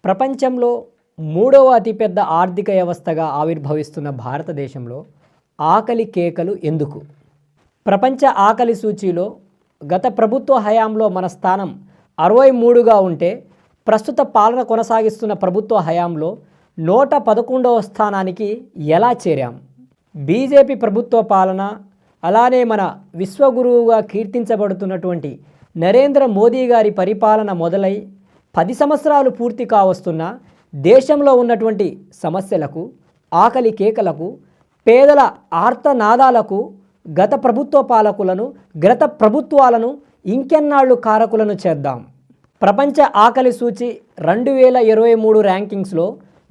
ప్రపంచంలో మూడవ అతిపెద్ద ఆర్థిక వ్యవస్థగా ఆవిర్భవిస్తున్న భారతదేశంలో ఆకలి కేకలు ఎందుకు? ప్రపంచ ఆకలి సూచీలో గత ప్రభుత్వ హయాంలో మన స్థానం 63గా ఉంటే ప్రస్తుత పాలన కొనసాగిస్తున్న ప్రభుత్వ హయాంలో 111వ స్థానానికి ఎలా చేరాం? బీజేపీ ప్రభుత్వ పాలన, అలానే మన విశ్వగురువుగా కీర్తించబడుతున్నటువంటి నరేంద్ర మోదీ గారి పరిపాలన మొదలై 10 సంవత్సరాలు పూర్తి కావస్తున్న దేశంలో ఉన్నటువంటి సమస్యలకు, ఆకలి కేకలకు, పేదల ఆర్తనాదాలకు గత ప్రభుత్వ పాలకులను, గత ప్రభుత్వాలను ఇంకెన్నాళ్ళు కారకులను చేద్దాం. ప్రపంచ ఆకలి సూచి 2023 ర్యాంకింగ్స్లో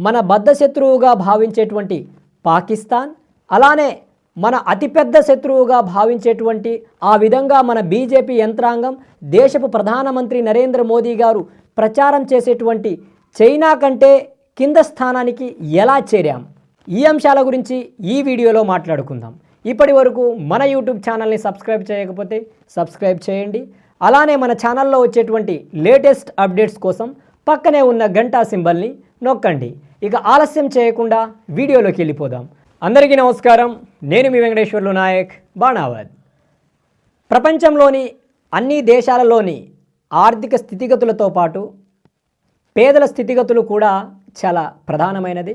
మన బద్ధశత్రువుగా భావించేటువంటి పాకిస్తాన్, అలానే మన అతిపెద్ద శత్రువుగా భావించేటువంటి ఆ విధంగా మన బీజేపీ యంత్రాంగం, దేశపు ప్రధానమంత్రి నరేంద్ర మోదీ గారు ప్రచారం చేసేటువంటి చైనా కంటే కింద స్థానానికి ఎలా చేరాం? ఈ అంశాల గురించి ఈ వీడియోలో మాట్లాడుకుందాం. ఇప్పటి వరకు మన యూట్యూబ్ ఛానల్ని సబ్స్క్రైబ్ చేయకపోతే సబ్స్క్రైబ్ చేయండి. అలానే మన ఛానల్లో వచ్చేటువంటి లేటెస్ట్ అప్డేట్స్ కోసం పక్కనే ఉన్న గంటా సింబల్ని నొక్కండి. ఇక ఆలస్యం చేయకుండా వీడియోలోకి వెళ్ళిపోదాం. అందరికీ నమస్కారం. నేను మీ వెంకటేశ్వర్లు నాయక్, బాణావద్. ప్రపంచంలోని అన్ని దేశాలలోని ఆర్థిక స్థితిగతులతో పాటు పేదల స్థితిగతులు కూడా చాలా ప్రధానమైనది.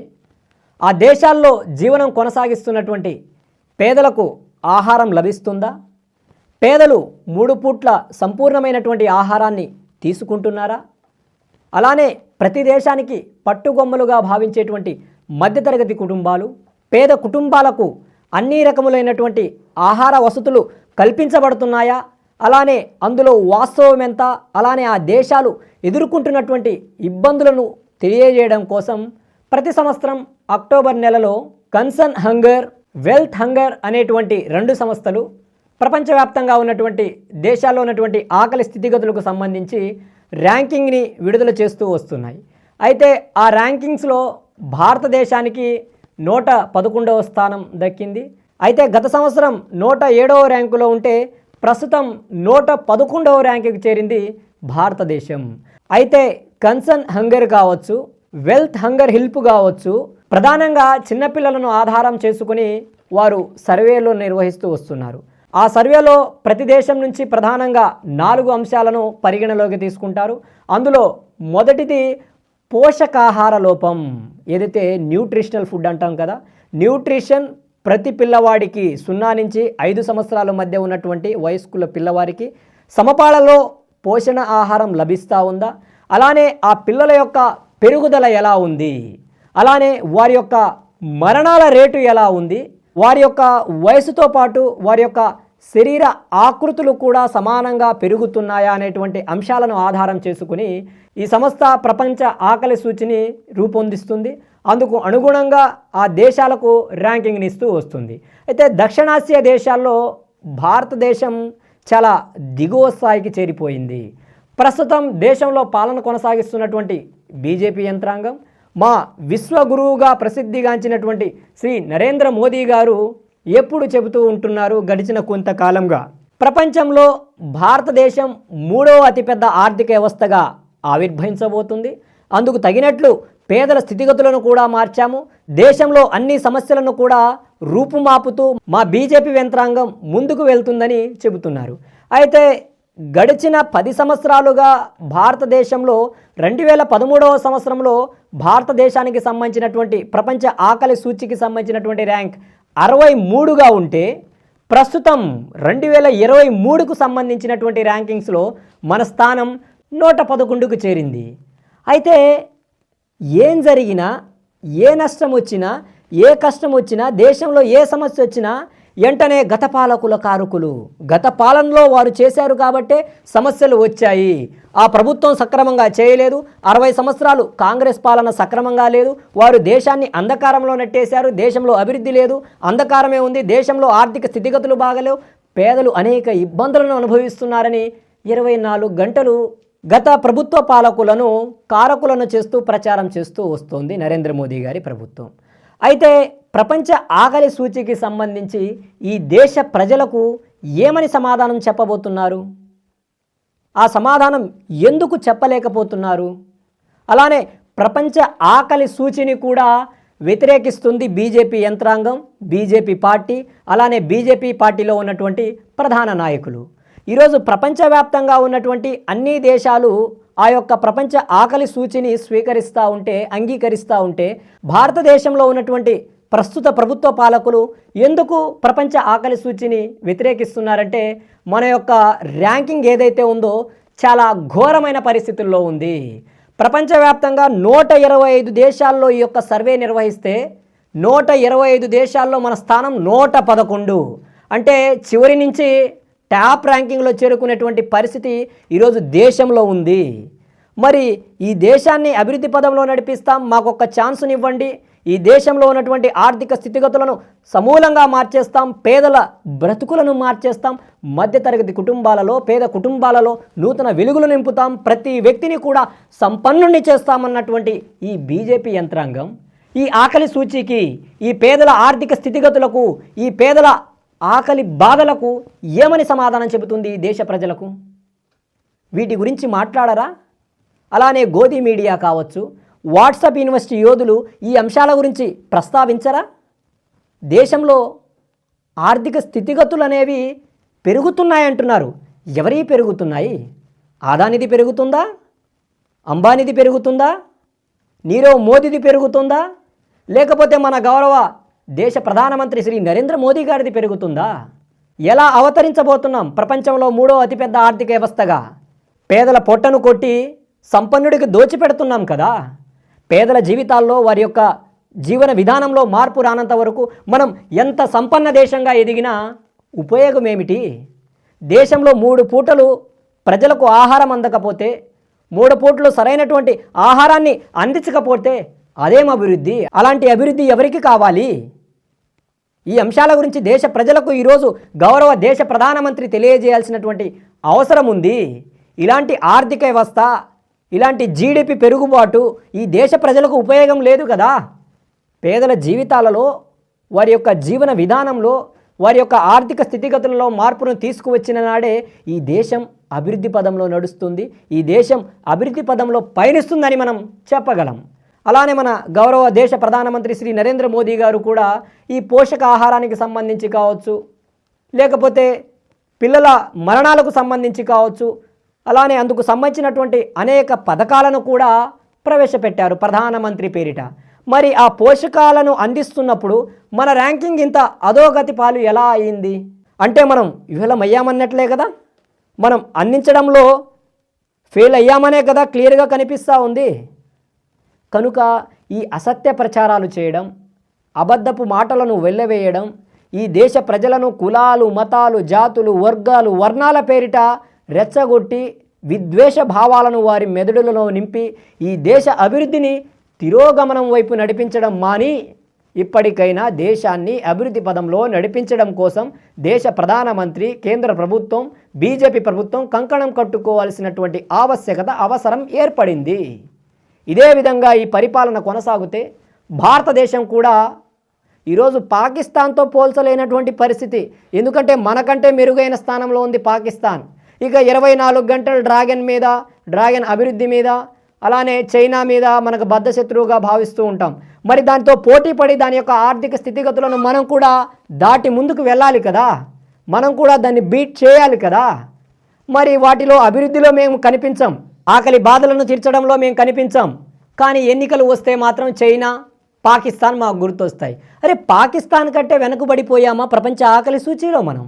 ఆ దేశాల్లో జీవనం కొనసాగిస్తున్నటువంటి పేదలకు ఆహారం లభిస్తుందా? పేదలు 3 పూట్ల సంపూర్ణమైనటువంటి ఆహారాన్ని తీసుకుంటున్నారా? అలానే ప్రతి దేశానికి పట్టుగొమ్మలుగా భావించేటువంటి మధ్యతరగతి కుటుంబాలు, పేద కుటుంబాలకు అన్ని రకములైనటువంటి ఆహార వసతులు కల్పించబడుతున్నాయా? అలానే అందులో వాస్తవం ఎంత? అలానే ఆ దేశాలు ఎదుర్కొంటున్నటువంటి ఇబ్బందులను తెలియజేయడం కోసం ప్రతి సంవత్సరం అక్టోబర్ నెలలో కన్సర్న్ హంగర్, వెల్త్ హంగర్ అనేటువంటి 2 సంస్థలు ప్రపంచవ్యాప్తంగా ఉన్నటువంటి దేశాల్లో ఉన్నటువంటి ఆకలి స్థితిగతులకు సంబంధించి ర్యాంకింగ్ని విడుదల చేస్తూ వస్తున్నాయి. అయితే ఆ ర్యాంకింగ్స్లో భారతదేశానికి 111వ స్థానం దక్కింది. అయితే గత సంవత్సరం 107వ ర్యాంకులో ఉంటే ప్రస్తుతం 111వ ర్యాంకుకి చేరింది భారతదేశం. అయితే కన్సర్న్ హంగర్ కావచ్చు, వెల్త్ హంగర్ హెల్ప్ కావచ్చు, ప్రధానంగా చిన్నపిల్లలను ఆధారం చేసుకుని వారు సర్వేలు నిర్వహిస్తూ వస్తున్నారు. ఆ సర్వేలో ప్రతి దేశం నుంచి ప్రధానంగా 4 అంశాలను పరిగణలోకి తీసుకుంటారు. అందులో మొదటిది పోషకాహార లోపం, ఏదైతే న్యూట్రిషనల్ ఫుడ్ అంటాం కదా. న్యూట్రిషన్ ప్రతి పిల్లవాడికి 0 నుంచి 5 సంవత్సరాల మధ్య ఉన్నటువంటి వయస్కుల పిల్లవారికి సమపాలలో పోషణ ఆహారం లభిస్తూ ఉందా? అలానే ఆ పిల్లల యొక్క పెరుగుదల ఎలా ఉంది? అలానే వారి యొక్క మరణాల రేటు ఎలా ఉంది? వారి యొక్క వయసుతో పాటు వారి యొక్క శరీర ఆకృతులు కూడా సమానంగా పెరుగుతున్నాయా అనేటువంటి అంశాలను ఆధారం చేసుకుని ఈ సంస్థ ప్రపంచ ఆకలి సూచిని రూపొందిస్తుంది. అందుకు అనుగుణంగా ఆ దేశాలకు ర్యాంకింగ్ని ఇస్తూ వస్తుంది. అయితే దక్షిణాసియా దేశాల్లో భారతదేశం చాలా దిగువ స్థాయికి చేరిపోయింది. ప్రస్తుతం దేశంలో పాలన కొనసాగిస్తున్నటువంటి బీజేపీ యంత్రాంగం, మా విశ్వగురువుగా ప్రసిద్ధిగాంచినటువంటి శ్రీ నరేంద్ర మోదీ గారు ఎప్పుడు చెబుతూ ఉంటున్నారు గడిచిన కొంతకాలంగా, ప్రపంచంలో భారతదేశం 3వ అతిపెద్ద ఆర్థిక వ్యవస్థగా ఆవిర్భవించబోతుంది. అందుకు తగినట్లు పేదల స్థితిగతులను కూడా మార్చాము, దేశంలో అన్ని సమస్యలను కూడా రూపుమాపుతూ మా బీజేపీ యంత్రాంగం ముందుకు వెళ్తుందని చెబుతున్నారు. అయితే గడిచిన 10 సంవత్సరాలుగా భారతదేశంలో 2013వ సంవత్సరంలో భారతదేశానికి సంబంధించినటువంటి ప్రపంచ ఆకలి సూచికి సంబంధించినటువంటి ర్యాంక్ 63గా ఉంటే ప్రస్తుతం 2023కు సంబంధించినటువంటి ర్యాంకింగ్స్లో మన స్థానం 111కు చేరింది. అయితే ఏం జరిగినా, ఏ నష్టం వచ్చినా, ఏ కష్టం వచ్చినా, దేశంలో ఏ సమస్య వచ్చినా వెంటనే గత పాలకుల కారకులు, గత పాలనలో వారు చేశారు కాబట్టే సమస్యలు వచ్చాయి, ఆ ప్రభుత్వం సక్రమంగా చేయలేదు, 60 సంవత్సరాలు కాంగ్రెస్ పాలన సక్రమంగా లేదు, వారు దేశాన్ని అంధకారంలో నెట్టేశారు, దేశంలో అభివృద్ధి లేదు, అంధకారమే ఉంది, దేశంలో ఆర్థిక స్థితిగతులు బాగలేవు, పేదలు అనేక ఇబ్బందులను అనుభవిస్తున్నారని 24 గంటలు గత ప్రభుత్వ పాలకులను కారకులను చేస్తూ ప్రచారం చేస్తూ వస్తోంది నరేంద్ర మోదీ గారి ప్రభుత్వం. అయితే ప్రపంచ ఆకలి సూచికి సంబంధించి ఈ దేశ ప్రజలకు ఏమని సమాధానం చెప్పబోతున్నారు? ఆ సమాధానం ఎందుకు చెప్పలేకపోతున్నారు? అలానే ప్రపంచ ఆకలి సూచిని కూడా వ్యతిరేకిస్తుంది బీజేపీ యంత్రాంగం, బీజేపీ పార్టీ, అలానే బీజేపీ పార్టీలో ఉన్నటువంటి ప్రధాన నాయకులు. ఈరోజు ప్రపంచవ్యాప్తంగా ఉన్నటువంటి అన్ని దేశాలు ఆ యొక్క ప్రపంచ ఆకలి సూచిని స్వీకరిస్తూ ఉంటే, అంగీకరిస్తూ ఉంటే, భారతదేశంలో ఉన్నటువంటి ప్రస్తుత ప్రభుత్వ పాలకులు ఎందుకు ప్రపంచ ఆకలి సూచిని వ్యతిరేకిస్తున్నారంటే, మన యొక్క ర్యాంకింగ్ ఏదైతే ఉందో చాలా ఘోరమైన పరిస్థితుల్లో ఉంది. ప్రపంచవ్యాప్తంగా 125 దేశాల్లో ఈ యొక్క సర్వే నిర్వహిస్తే 125 దేశాల్లో మన స్థానం 111. అంటే చివరి నుంచి టాప్ ర్యాంకింగ్లో చేరుకునేటువంటి పరిస్థితి ఈరోజు దేశంలో ఉంది. మరి ఈ దేశాన్ని అభివృద్ధి పదంలో నడిపిస్తాం, మాకొక ఛాన్సునివ్వండి, ఈ దేశంలో ఉన్నటువంటి ఆర్థిక స్థితిగతులను సమూలంగా మార్చేస్తాం, పేదల బ్రతుకులను మార్చేస్తాం, మధ్యతరగతి కుటుంబాలలో, పేద కుటుంబాలలో నూతన వెలుగులు నింపుతాం, ప్రతి వ్యక్తిని కూడా సంపన్నుణ్ణి చేస్తామన్నటువంటి ఈ బీజేపీ యంత్రాంగం ఈ ఆకలి సూచీకి, ఈ పేదల ఆర్థిక స్థితిగతులకు, ఈ పేదల ఆకలి బాధలకు ఏమని సమాధానం చెబుతుంది దేశ ప్రజలకు? వీటి గురించి మాట్లాడరా? అలానే గోధి మీడియా కావచ్చు, వాట్సాప్ యూనివర్సిటీ యోధులు ఈ అంశాల గురించి ప్రస్తావించరా? దేశంలో ఆర్థిక స్థితిగతులు అనేవి పెరుగుతున్నాయంటున్నారు. ఎవరి పెరుగుతున్నాయి? ఆదానిది పెరుగుతుందా? అంబానీది పెరుగుతుందా? నీరవ్ మోదీది పెరుగుతుందా? లేకపోతే మన గౌరవ దేశ ప్రధానమంత్రి శ్రీ నరేంద్ర మోదీ గారిది పెరుగుతుందా? ఎలా అవతరించబోతున్నాం ప్రపంచంలో 3వ అతిపెద్ద ఆర్థిక వ్యవస్థగా? పేదల పొట్టను కొట్టి సంపన్నుడికి దోచిపెడుతున్నాం కదా. పేదల జీవితాల్లో, వారి యొక్క జీవన విధానంలో మార్పు రానంత వరకు మనం ఎంత సంపన్న దేశంగా ఎదిగినా ఉపయోగం ఏమిటి? దేశంలో 3 పూటలు ప్రజలకు ఆహారం అందకపోతే, 3 పూటలు సరైనటువంటి ఆహారాన్ని అందించకపోతే అదేం అభివృద్ధి? అలాంటి అభివృద్ధి ఎవరికి కావాలి? ఈ అంశాల గురించి దేశ ప్రజలకు ఈరోజు గౌరవ దేశ ప్రధానమంత్రి తెలియజేయాల్సినటువంటి అవసరం ఉంది. ఇలాంటి ఆర్థిక వ్యవస్థ, ఇలాంటి జీడిపి పెరుగుబాటు ఈ దేశ ప్రజలకు ఉపయోగం లేదు కదా. పేదల జీవితాలలో, వారి యొక్క జీవన విధానంలో, వారి యొక్క ఆర్థిక స్థితిగతులలో మార్పును తీసుకువచ్చిన నాడే ఈ దేశం అభివృద్ధి పదంలో నడుస్తుంది, ఈ దేశం అభివృద్ధి పదంలో పయనిస్తుందని మనం చెప్పగలం. అలానే మన గౌరవ దేశ ప్రధానమంత్రి శ్రీ నరేంద్ర మోదీ గారు కూడా ఈ పోషకాహారానికి సంబంధించి కావచ్చు, లేకపోతే పిల్లల మరణాలకు సంబంధించి కావచ్చు, అలానే అందుకు సంబంధించినటువంటి అనేక పథకాలను కూడా ప్రవేశపెట్టారు ప్రధానమంత్రి పేరిట. మరి ఆ పోషకాలను అందిస్తున్నప్పుడు మన ర్యాంకింగ్ ఇంత అధోగతి పాలు ఎలా అయింది? అంటే మనం విఫలమయ్యామన్నట్లే కదా. మనం అందించడంలో ఫెయిల్ అయ్యామనే కదా క్లియర్గా కనిపిస్తూ ఉంది. కనుక ఈ అసత్య ప్రచారాలు చేయడం, అబద్ధపు మాటలను వెళ్ళవేయడం, ఈ దేశ ప్రజలను కులాలు, మతాలు, జాతులు, వర్గాలు, వర్ణాల పేరిట రెచ్చగొట్టి విద్వేష భావాలను వారి మెదడులలో నింపి ఈ దేశ అభివృద్ధిని తిరోగమనం వైపు నడిపించడం మాని ఇప్పటికైనా దేశాన్ని అభివృద్ధి పదంలో నడిపించడం కోసం దేశ ప్రధానమంత్రి, కేంద్ర ప్రభుత్వం, బీజేపీ ప్రభుత్వం కంకణం కట్టుకోవాల్సినటువంటి ఆవశ్యకత, అవసరం ఏర్పడింది. ఇదే విధంగా ఈ పరిపాలన కొనసాగితే భారతదేశం కూడా ఈరోజు పాకిస్తాన్తో పోల్చలేనటువంటి పరిస్థితి. ఎందుకంటే మనకంటే మెరుగైన స్థానంలో ఉంది పాకిస్తాన్. ఇక 24 గంటలు డ్రాగన్ అభివృద్ధి మీద, అలానే చైనా మీద మనకు బద్ధశత్రువుగా భావిస్తూ ఉంటాం. మరి దాంతో పోటీ పడి దాని యొక్క ఆర్థిక స్థితిగతులను మనం కూడా దాటి ముందుకు వెళ్ళాలి కదా, మనం కూడా దాన్ని బీట్ చేయాలి కదా. మరి వాటిలో అభివృద్ధిలో మేము కనిపించాం, ఆకలి బాధలను తీర్చడంలో మేము కనిపించాం. కానీ ఎన్నికలు వస్తే మాత్రం చైనా, పాకిస్తాన్ మాకు గుర్తొస్తాయి. అరే, పాకిస్తాన్ కంటే వెనుకబడిపోయామా ప్రపంచ ఆకలి సూచీలో? మనం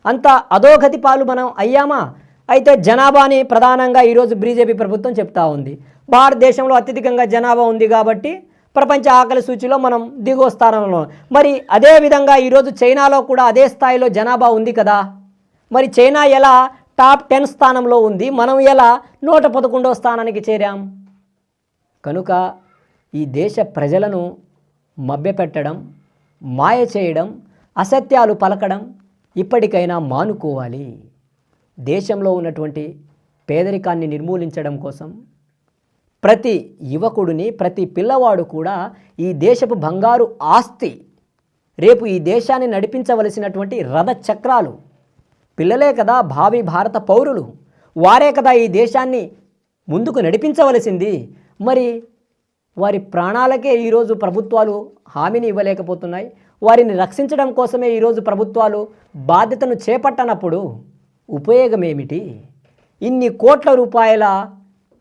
అంత అధోగతి పాలు మనం అయ్యామా? అయితే జనాభాని ప్రధానంగా ఈరోజు బీజేపీ ప్రభుత్వం చెప్తా ఉంది. భారతదేశంలో అత్యధికంగా జనాభా ఉంది కాబట్టి ప్రపంచ ఆకలి సూచీలో మనం దిగువ స్థానంలో. మరి అదేవిధంగా ఈరోజు చైనాలో కూడా అదే స్థాయిలో జనాభా ఉంది కదా. మరి చైనా ఎలా టాప్ 10 స్థానంలో ఉంది, మనం ఎలా 111వ స్థానానికి చేరాం? కనుక ఈ దేశ ప్రజలను మభ్యపెట్టడం, మాయ చేయడం, అసత్యాలు పలకడం ఇప్పటికైనా మానుకోవాలి. దేశంలో ఉన్నటువంటి పేదరికాన్ని నిర్మూలించడం కోసం ప్రతి యువకుడిని, ప్రతి పిల్లవాడు కూడా ఈ దేశపు బంగారు ఆస్తి, రేపు ఈ దేశాన్ని నడిపించవలసినటువంటి రథ చక్రాలు. పిల్లలే కదా భావి భారత పౌరులు, వారే కదా ఈ దేశాన్ని ముందుకు నడిపించవలసింది. మరి వారి ప్రాణాలకే ఈరోజు ప్రభుత్వాలు హామీని ఇవ్వలేకపోతున్నాయి. వారిని రక్షించడం కోసమే ఈరోజు ప్రభుత్వాలు బాధ్యతను చేపట్టనప్పుడు ఉపయోగం ఏమిటి? ఇన్ని కోట్ల రూపాయల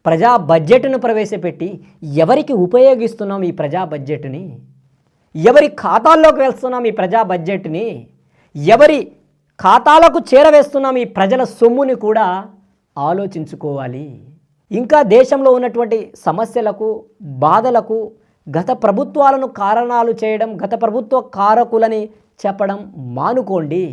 ప్రజా బడ్జెట్ను ప్రవేశపెట్టి ఎవరికి ఉపయోగిస్తున్నాం ఈ ప్రజా బడ్జెట్ని? ఎవరి ఖాతాల్లోకి వేస్తున్నాం ఈ ప్రజా బడ్జెట్ని? ఎవరి ఖాతాలకు చేరవేస్తున్నాం ఈ ప్రజల సొమ్ముని కూడా ఆలోచించుకోవాలి. ఇంకా దేశంలో ఉన్నటువంటి సమస్యలకు, బాధలకు గత ప్రభుత్వాలను కారణాలు చేయడం, గత ప్రభుత్వ కారకులని చెప్పడం మానుకోండి.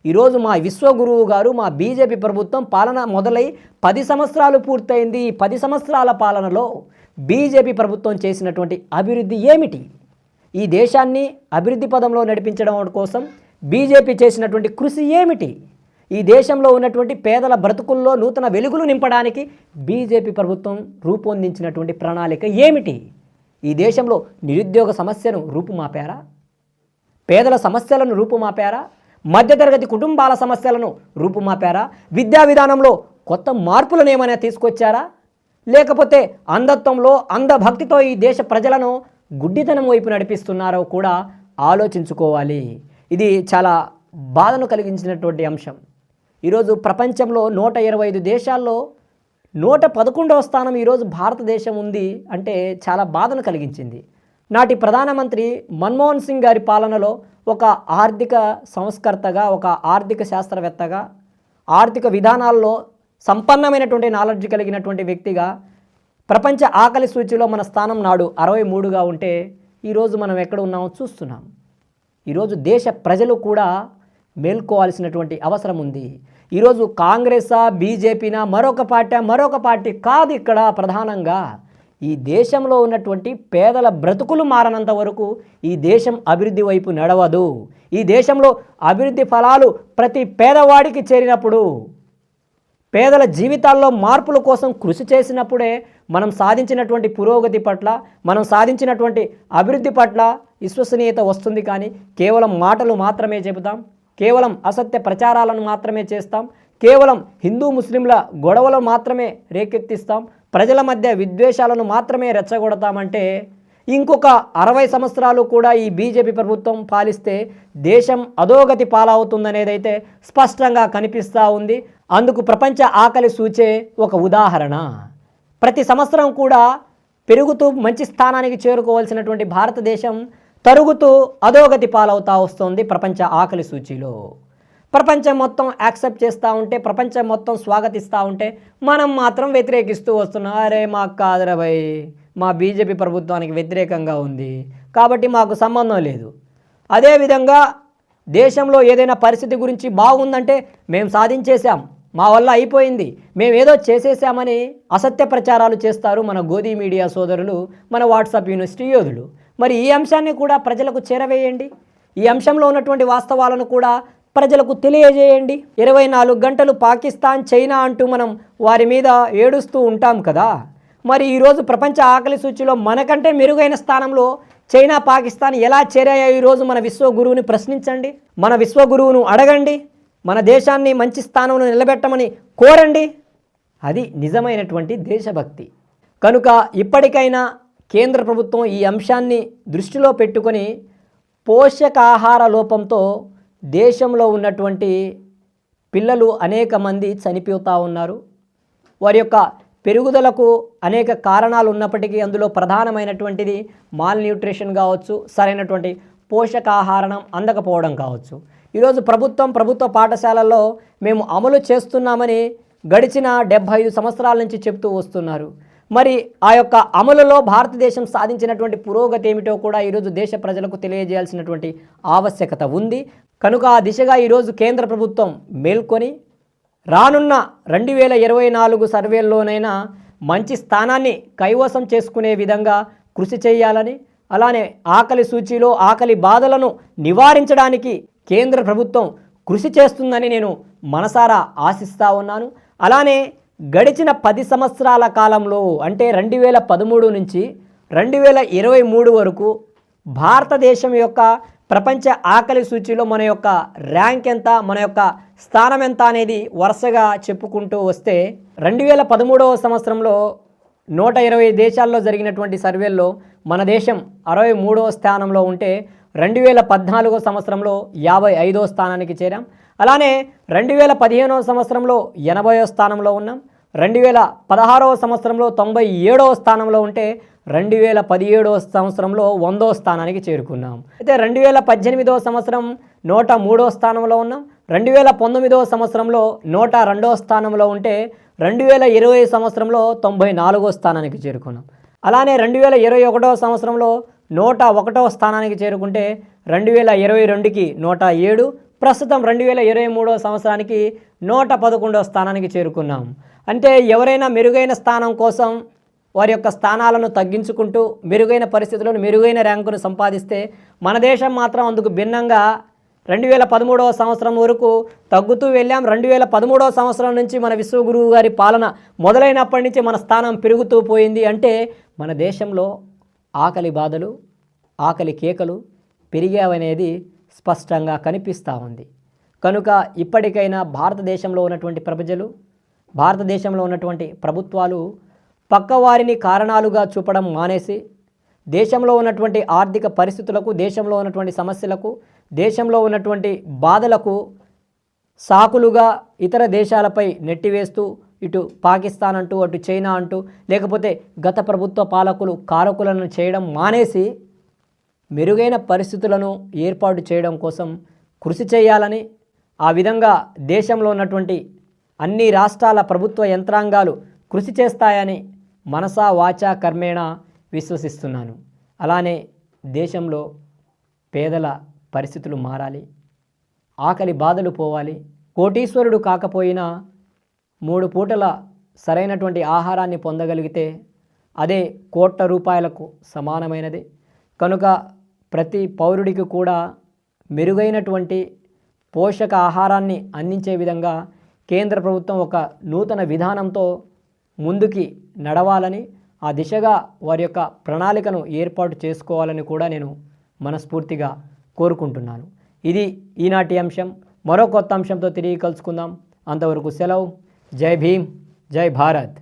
ఈరోజు మా విశ్వగురువు గారు, మా బీజేపీ ప్రభుత్వం పాలన మొదలై 10 సంవత్సరాలు పూర్తయింది. ఈ 10 సంవత్సరాల పాలనలో బీజేపీ ప్రభుత్వం చేసినటువంటి అభివృద్ధి ఏమిటి? ఈ దేశాన్ని అభివృద్ధి పదంలో నడిపించడం కోసం బీజేపీ చేసినటువంటి కృషి ఏమిటి? ఈ దేశంలో ఉన్నటువంటి పేదల బ్రతుకుల్లో నూతన వెలుగులు నింపడానికి బీజేపీ ప్రభుత్వం రూపొందించినటువంటి ప్రణాళిక ఏమిటి? ఈ దేశంలో నిరుద్యోగ సమస్యను రూపుమాపారా? పేదల సమస్యలను రూపుమాపారా? మధ్యతరగతి కుటుంబాల సమస్యలను రూపుమాపారా? విద్యా విధానంలో కొత్త మార్పులను ఏమైనా తీసుకొచ్చారా? లేకపోతే అంధత్వంలో, అంధభక్తితో ఈ దేశ ప్రజలను గుడ్డితనం వైపు నడిపిస్తున్నారో కూడా ఆలోచించుకోవాలి. ఇది చాలా బాధను కలిగించినటువంటి అంశం. ఈరోజు ప్రపంచంలో 125 దేశాల్లో 111వ స్థానం ఈరోజు భారతదేశం ఉంది అంటే చాలా బాధను కలిగించింది. నాటి ప్రధానమంత్రి మన్మోహన్ సింగ్ గారి పాలనలో ఒక ఆర్థిక సంస్కర్తగా, ఒక ఆర్థిక శాస్త్రవేత్తగా, ఆర్థిక విధానాల్లో సంపన్నమైనటువంటి నాలెడ్జ్ కలిగినటువంటి వ్యక్తిగా ప్రపంచ ఆకలి సూచీలో మన స్థానం నాడు 63గా ఉంటే ఈరోజు మనం ఎక్కడ ఉన్నామో చూస్తున్నాం. ఈరోజు దేశ ప్రజలు కూడా మేల్కోవాల్సినటువంటి అవసరం ఉంది. ఈరోజు కాంగ్రెసా, బీజేపీనా, మరొక పార్టీ కాదు. ఇక్కడ ప్రధానంగా ఈ దేశంలో ఉన్నటువంటి పేదల బ్రతుకులు మారనంత వరకు ఈ దేశం అభివృద్ధి వైపు నడవదు. ఈ దేశంలో అభివృద్ధి ఫలాలు ప్రతి పేదవాడికి చేరినప్పుడు, పేదల జీవితాల్లో మార్పుల కోసం కృషి చేసినప్పుడే మనం సాధించినటువంటి పురోగతి పట్ల, మనం సాధించినటువంటి అభివృద్ధి పట్ల విశ్వసనీయత వస్తుంది. కానీ కేవలం మాటలు మాత్రమే చెబుతాం, కేవలం అసత్య ప్రచారాలను మాత్రమే చేస్తాం, కేవలం హిందూ ముస్లింల గొడవలు మాత్రమే రేకెత్తిస్తాం, ప్రజల మధ్య విద్వేషాలను మాత్రమే రెచ్చగొడతామంటే ఇంకొక 60 సంవత్సరాలు కూడా ఈ బీజేపీ ప్రభుత్వం పాలిస్తే దేశం అధోగతి పాలవుతుందనేదైతే స్పష్టంగా కనిపిస్తూ ఉంది. అందుకు ప్రపంచ ఆకలి సూచే ఒక ఉదాహరణ. ప్రతి సంవత్సరం కూడా పెరుగుతూ మంచి స్థానానికి చేరుకోవాల్సినటువంటి భారతదేశం తరుగుతూ అధోగతి పాలవుతూ వస్తుంది ప్రపంచ ఆకలి సూచీలో. ప్రపంచం మొత్తం యాక్సెప్ట్ చేస్తూ ఉంటే, ప్రపంచం మొత్తం స్వాగతిస్తూ ఉంటే మనం మాత్రం వ్యతిరేకిస్తూ వస్తున్నాం. అరే మాకు కాదురా భయ్, మా బీజేపీ ప్రభుత్వానికి వ్యతిరేకంగా ఉంది కాబట్టి మాకు సంబంధం లేదు. అదేవిధంగా దేశంలో ఏదైనా పరిస్థితి గురించి బాగుందంటే మేము సాధించేశాం, మా వల్ల అయిపోయింది, మేము ఏదో చేసేసామని అసత్య ప్రచారాలు చేస్తారు మన గోధీ మీడియా సోదరులు, మన వాట్సాప్ యూనివర్సిటీ యోధులు. మరి ఈ అంశాన్ని కూడా ప్రజలకు చేరవేయండి. ఈ అంశంలో ఉన్నటువంటి వాస్తవాలను కూడా ప్రజలకు తెలియజేయండి. 24 గంటలు పాకిస్తాన్, చైనా అంటూ మనం వారి మీద ఏడుస్తూ ఉంటాం కదా. మరి ఈరోజు ప్రపంచ ఆకలి సూచీలో మనకంటే మెరుగైన స్థానంలో చైనా, పాకిస్తాన్ ఎలా చేరాయో ఈరోజు మన విశ్వగురువుని ప్రశ్నించండి, మన విశ్వగురువును అడగండి, మన దేశాన్ని మంచి స్థానంలో నిలబెట్టమని కోరండి. అది నిజమైనటువంటి దేశభక్తి. కనుక ఇప్పటికైనా కేంద్ర ప్రభుత్వం ఈ అంశాన్ని దృష్టిలో పెట్టుకొని పోషకాహార లోపంతో దేశంలో ఉన్నటువంటి పిల్లలు అనేక మంది చనిపోతూ ఉన్నారు. వారి యొక్క పెరుగుదలకు అనేక కారణాలు ఉన్నప్పటికీ అందులో ప్రధానమైనటువంటిది మాల్ న్యూట్రిషన్ కావచ్చు, సరైనటువంటి పోషకాహారం అందకపోవడం కావచ్చు. ఈరోజు ప్రభుత్వ పాఠశాలల్లో మేము అమలు చేస్తున్నామని గడిచిన 75 సంవత్సరాల నుంచి చెప్తూ వస్తున్నారు. మరి ఆ యొక్క అమలులో భారతదేశం సాధించినటువంటి పురోగతి ఏమిటో కూడా ఈరోజు దేశ ప్రజలకు తెలియజేయాల్సినటువంటి ఆవశ్యకత ఉంది. కనుక ఆ దిశగా ఈరోజు కేంద్ర ప్రభుత్వం మేల్కొని రానున్న 2024 సర్వేల్లోనైనా మంచి స్థానాన్ని కైవసం చేసుకునే విధంగా కృషి చేయాలని, అలానే ఆకలి సూచీలో ఆకలి బాధలను నివారించడానికి కేంద్ర ప్రభుత్వం కృషి చేస్తుందని నేను మనసారా ఆశిస్తూ ఉన్నాను. అలానే గడిచిన 10 సంవత్సరాల కాలంలో అంటే 2013 నుంచి 2023 వరకు భారతదేశం యొక్క ప్రపంచ ఆకలి సూచీలో మన యొక్క ర్యాంక్ ఎంత, మన యొక్క స్థానం ఎంత అనేది వరుసగా చెప్పుకుంటూ వస్తే 2013వ సంవత్సరంలో 120 దేశాల్లో జరిగినటువంటి సర్వేల్లో మన దేశం 63వ స్థానంలో ఉంటే 2014 సంవత్సరంలో 55వ స్థానానికి చేరాం. అలానే 2015వ సంవత్సరంలో 80వ స్థానంలో ఉన్నాం. 2016వ సంవత్సరంలో 97వ స్థానంలో ఉంటే 2017వ సంవత్సరంలో 100వ స్థానానికి చేరుకున్నాం. అయితే 2018వ సంవత్సరం 103వ స్థానంలో ఉన్నాం. 2019వ సంవత్సరంలో 102వ స్థానంలో ఉంటే 2020 సంవత్సరంలో 94వ స్థానానికి చేరుకున్నాం. అలానే 2021వ సంవత్సరంలో 101వ స్థానానికి చేరుకుంటే 2022కి 107, ప్రస్తుతం 2023వ సంవత్సరానికి 111వ స్థానానికి చేరుకున్నాం. అంటే ఎవరైనా మెరుగైన స్థానం కోసం వారి యొక్క స్థానాలను తగ్గించుకుంటూ మెరుగైన పరిస్థితులను మెరుగైన ర్యాంకును సంపాదిస్తే మన దేశం మాత్రం అందుకు భిన్నంగా 2013వ సంవత్సరం వరకు తగ్గుతూ వెళ్ళాం. 2013వ సంవత్సరం నుంచి మన విశ్వగురువు గారి పాలన మొదలైనప్పటి నుంచి మన స్థానం పెరుగుతూ పోయింది. అంటే మన దేశంలో ఆకలి బాధలు, ఆకలి కేకలు పెరిగావనేది స్పష్టంగా కనిపిస్తూ ఉంది. కనుక ఇప్పటికైనా భారతదేశంలో ఉన్నటువంటి ప్రజలు, భారతదేశంలో ఉన్నటువంటి ప్రభుత్వాలు పక్కవారిని కారణాలుగా చూపడం మానేసి దేశంలో ఉన్నటువంటి ఆర్థిక పరిస్థితులకు, దేశంలో ఉన్నటువంటి సమస్యలకు, దేశంలో ఉన్నటువంటి బాధలకు సాకులుగా ఇతర దేశాలపై నెట్టివేస్తూ ఇటు పాకిస్తాన్ అంటూ అటు చైనా అంటూ లేకపోతే గత ప్రభుత్వ పాలకులు కారకులను చేయడం మానేసి మెరుగైన పరిస్థితులను ఏర్పాటు చేయడం కోసం కృషి చేయాలని, ఆ విధంగా దేశంలో ఉన్నటువంటి అన్ని రాష్ట్రాల ప్రభుత్వ యంత్రాంగాలు కృషి చేస్తాయని మనసా వాచా కర్మేణ విశ్వసిస్తున్నాను. అలానే దేశంలో పేదల పరిస్థితులు మారాలి, ఆకలి బాధలు పోవాలి. కోటీశ్వరుడు కాకపోయినా 3 పూటల సరైనటువంటి ఆహారాన్ని పొందగలిగితే అదే కోట్ల రూపాయలకు సమానమైనది. కనుక ప్రతి పౌరుడికి కూడా మెరుగైనటువంటి పోషక ఆహారాన్ని అందించే విధంగా కేంద్ర ప్రభుత్వం ఒక నూతన విధానంతో ముందుకి నడవాలని, ఆ దిశగా వారి యొక్క ప్రణాళికను ఏర్పాటు చేసుకోవాలని కూడా నేను మనస్ఫూర్తిగా కోరుకుంటున్నాను. ఇది ఈనాటి అంశం. మరో కొత్త అంశంతో తిరిగి కలుసుకుందాం. అంతవరకు సెలవు. జై భీమ్, జై భారత్.